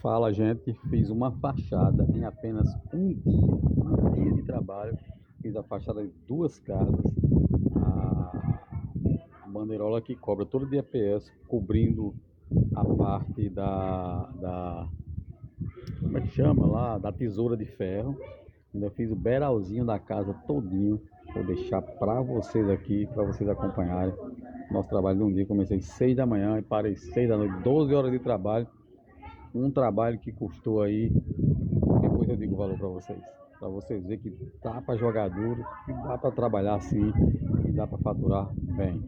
Fala, gente. Fiz uma fachada em apenas um dia de trabalho. Fiz a fachada de duas casas. A bandeirola que cobra todo dia PS, cobrindo a parte como é que chama lá? Da tesoura de ferro. Ainda fiz o beralzinho da casa todinho. Vou deixar para vocês aqui, para vocês acompanharem. Nosso trabalho de um dia. Comecei às 6 da manhã e parei 6 da noite, 12 horas de trabalho. Um trabalho que custou aí, depois eu digo o valor para vocês verem que dá para jogar duro, que dá para trabalhar assim e dá para faturar bem.